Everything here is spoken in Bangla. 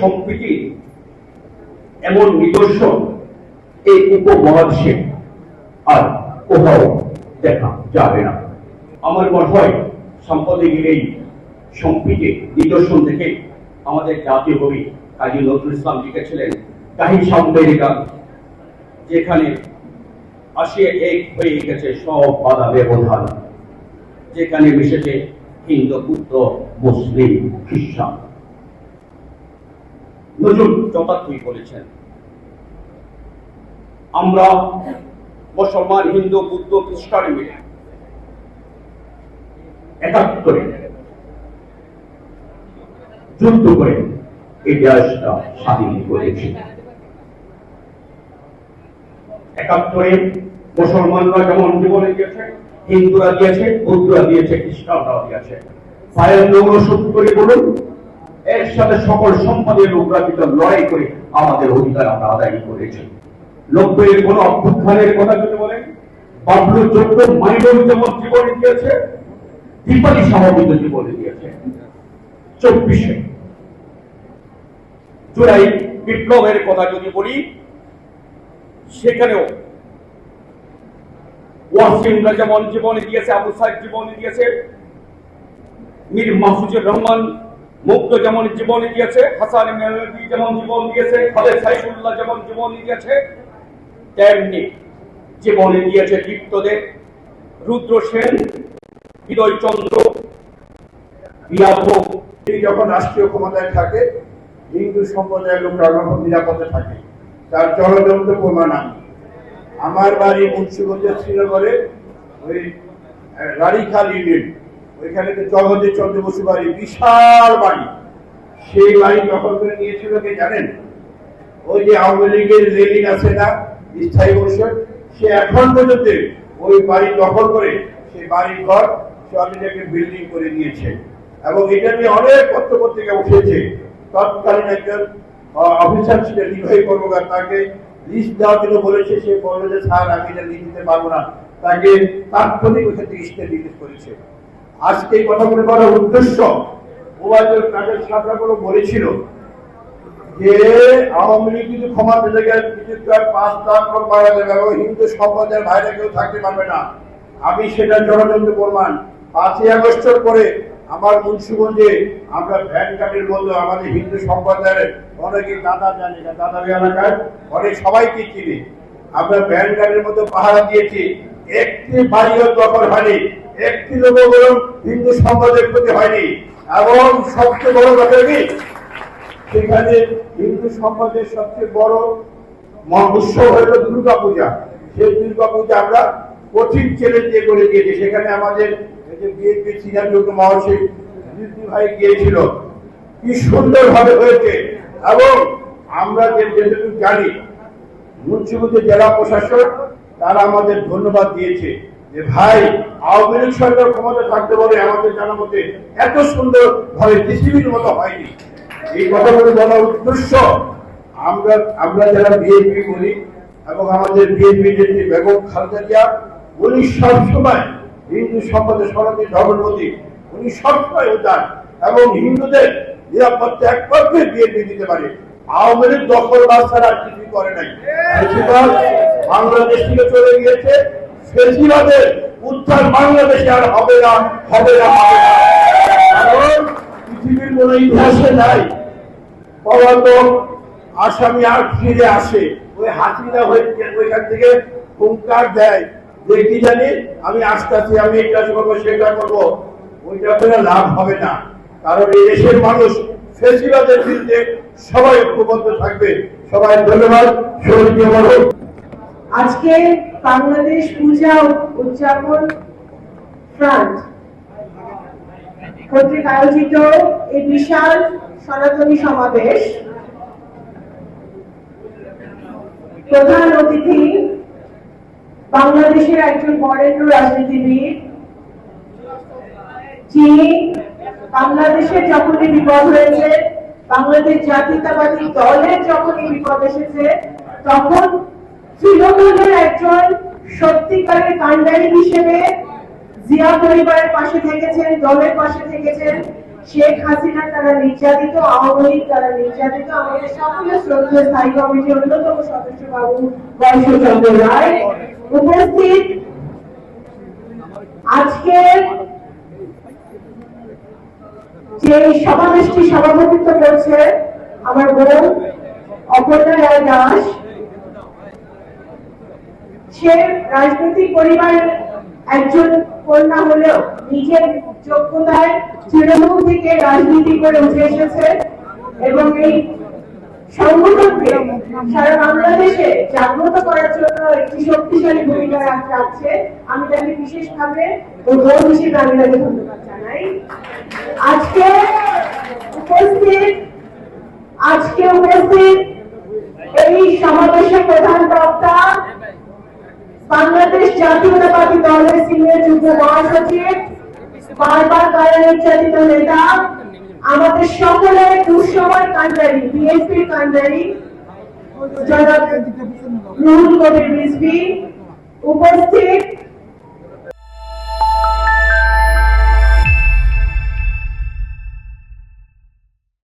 সম্প্রীতি এমন নিদর্শন এই উপমহাদেশে আর কোথাও দেখা যাবে না। আমার মনে হয় সাম্প্রতিক এই সম্প্রীতির নিদর্শন থেকে আমাদের জাতীয় কবি কাজী নজরুল ইসলাম লিখেছিলেন কাহি সাম্যের গান, যেখানে আসিয়া এক হয়ে গেছে সব বাধা ব্যবধান, যেখানে মিশেছে হিন্দু পুত্র মুসলিম খ্রিস্টান। নজরুল যথার্থই বলেছেন, আমরা মুসলমান হিন্দু বুদ্ধ খ্রিস্টান মিলে একাত্তরে যুদ্ধ করে এই দেশটা স্বাধীন করেছি। একাত্তরে মুসলমানরা যেমন জীবনে দিয়েছে, হিন্দুরা দিয়েছে, বৌদ্ধরা দিয়েছে, খ্রিস্টানরাও দিয়েছে। 69 বলুন, এর সাথে সকল সম্পদের লোকরা কিন্তু লড়াই করে আমাদের অধিকার আমরা আদায় করেছি। 90-এর কোন অভ্যুত্থানের কথা যদি বলেন, বাবলু চোদ্দ মাইনর যেমন জীবনে দিয়েছে, দীপালি সাহাবিদ জীবনে দিয়েছে। 24-এ জুলাই বিপ্লবের কথা যদি বলি, সেখানেও ওয়াসিমরা যেমন জীবনে দিয়েছে, আবু সাইদ জীবনে দিয়েছে, মীর মাহফুজুর রহমান মুক্ত যেমন জীবনে দিয়েছে, হাসান মেহদি যেমন জীবন দিয়েছে, খালেদ সাইফুল্লাহ যেমন জীবন দিয়েছে, তেমনি জীবনে দিয়েছে দীপ্তদেব, রুদ্র সেন, হৃদয় চন্দ্র, তিনি যখন রাষ্ট্রীয় ক্ষমতায় থাকে হিন্দু সম্প্রদায়ের লোকরা নিরাপদে থাকে, তার জলজন্ত প্রমাণ আমি। আমার বাড়ি মুন্সিগঞ্জের শ্রীনগরে ওই রানীখাল ইউনিয়ন, ওইখানে জগদীশ চন্দ্র বসু বাড়ি, বিশাল বাড়ি। সেই বাড়ি দখল করে নিয়েছিল কে জানেন? ওই যে আওয়ামী লীগের রেলিং আছে না, স্থায়ী পরিষদ, সে এখন পর্যন্ত ওই বাড়ি দখল করে সেই বাড়ির ঘর সে বিল্ডিং করে দিয়েছে। এবং এটা নিয়ে অনেক পত্র পত্রিকা উঠেছে। তৎকালীন একজন অফিসার ছিলেন নির্বাহী কর্মকর্তা, তাকে লিস্ট দেওয়ার জন্য বলেছে, সে বলল যে স্যার আমি এটা লিখে দিতে পারবো না, তাকে তাৎক্ষণিক ওই ক্ষেত্রে লিস্টে রিলিজ করেছে। আজকে এই কথাগুলো করার উদ্দেশ্য, ওবায়দুল কাদের সাহেবরা বলেছিল যে আওয়ামী লীগ যদি ক্ষমতা থেকে কিছু 5 লাখ লোক মারা যাবে এবং হিন্দু সম্প্রদায়ের বাইরে কেউ থাকতে পারবে না। আমি সেটা জনজন্ত প্রমাণ। 5ই আগস্টের পরে আমার মুন্সিগঞ্জে আমরা ভ্যান গাড়ির মধ্যে আমাদের হিন্দু সম্প্রদায়ের অনেকে দাদা জানি না, দাদাবি এলাকায় অনেক সবাইকে চিনি, আমরা ভ্যান গাড়ির মধ্যে পাহারা দিয়েছি। একটি বাড়িও দখল হয়নি, একটি লোক বরং হিন্দু সম্প্রদায়ের প্রতি হয়নি। এবং সবচেয়ে বড় কথা কি, সেখানে হিন্দু সম্প্রদায়ের সবচেয়ে বড় উৎসব হলো দুর্গা পূজা। সেই দুর্গা পূজা আমরা কঠিন চ্যালেঞ্জ দিয়ে করে দিয়েছি। সেখানে আমাদের বিএনপি সিনিয়র যুগ্ম মহাসচিব ভাই গিয়েছিল, কি সুন্দর ভাবে হয়েছে। এবং আমরা যেটুকু জানি, মুন্সিগঞ্জের জেলা প্রশাসন তারা আমাদের ধন্যবাদ দিয়েছে যে ভাই আওয়ামী লীগ সরকার ক্ষমতা থাকতে পারে আমাদের জানা মতে এত সুন্দর ভাবে পৃথিবীর মতো হয়নি। এই কথাগুলো বলার উদ্দেশ্য, আমরা যারা বিএনপি করি এবং আমাদের বিএনপি নেত্রী বেগম খালেদা জিয়া, উনি সবসময় হিন্দু সম্প্রদায়ের সনাতনী ধর্মের প্রতি উনি সবসময় উদার এবং হিন্দুদের নিরাপত্তা একমাত্র বিএনপি দিতে পারে। আওয়ামী লীগ দখলবাদ ছাড়া আর কিছুই করে নাই। ফেসিবাদ বাংলাদেশ থেকে চলে গিয়েছে, ফেসিবাদের উত্থান বাংলাদেশে আর হবে না, হবে না, হবে না। কারণ পৃথিবীর কোন ইতিহাসে নাই পলাতক আসামি আর ফিরে আসে। ওই হাসিনা ওইখান থেকে হুঙ্কার দেয় যে কি জানি আমি আসতেছি, আমি এটা করবো সেটা করবো, ওইটা করে লাভ হবে না। কারণ এই দেশের মানুষ ফেসিবাদের বিরুদ্ধে সবাই ঐক্যবদ্ধ থাকবে। সবাই ধন্যবাদ। আজকে বাংলাদেশ পূজা উদযাপন ফ্রন্ট কর্তৃক আয়োজিত এই বিশাল সনাতনী সমাবেশ, প্রধান অতিথি বাংলাদেশের একজন বরেণ্য রাজনীতিবিদ, যিনি বাংলাদেশের যখনই বিপদ হয়েছে, বাংলাদেশ জাতীয়তাবাদী দলের যখনই বিপদ এসেছে, তখন তৃণমূলের একজন সত্যিকারের কাণ্ডারি হিসেবে জিয়া পরিবারের পাশে থেকেছেন, দলের পাশে থেকেছেন, শেখ হাসিনা তারা নির্যাতিত, আওয়ামী লীগ তারা নির্যাতিত, আমাদের সকলের শ্রদ্ধেয় স্থায়ী কমিটির অন্যতম সদস্য বাবু বংশচন্দ্র রায় উপস্থিত, আজকে যে সমাবেশটি সভাপতিত্ব করছে আমার বোন অপর্ণা রায় দাস। সে রাজনৈতিক পরিবারের একজন কন্যা হলেও নিজের যোগ্যতায় তৃণমূল থেকে রাজনীতি করে উঠে এসেছে এবং এই সংগঠনকে সারা বাংলাদেশে জাগ্রত করার জন্য একটি শক্তিশালী ভূমিকা রাখছে। আমি তাকে বিশেষভাবে ও বোন হিসেবে আমি তাকে ধন্যবাদ জানাই। আজকে উপস্থিত এই সমাবেশের প্রধান বক্তা বাংলাদেশ জাতীয়তাবাদী দলের সিনিয়র যুগ্ম মহাসচিব, বারবার কারা নির্যাতিত নেতা, আমাদের সকলের দুঃসময় কান্ডারি, বিএনপির কান্ডারি জনাব রুহুল কবির রিজভী উপস্থিত,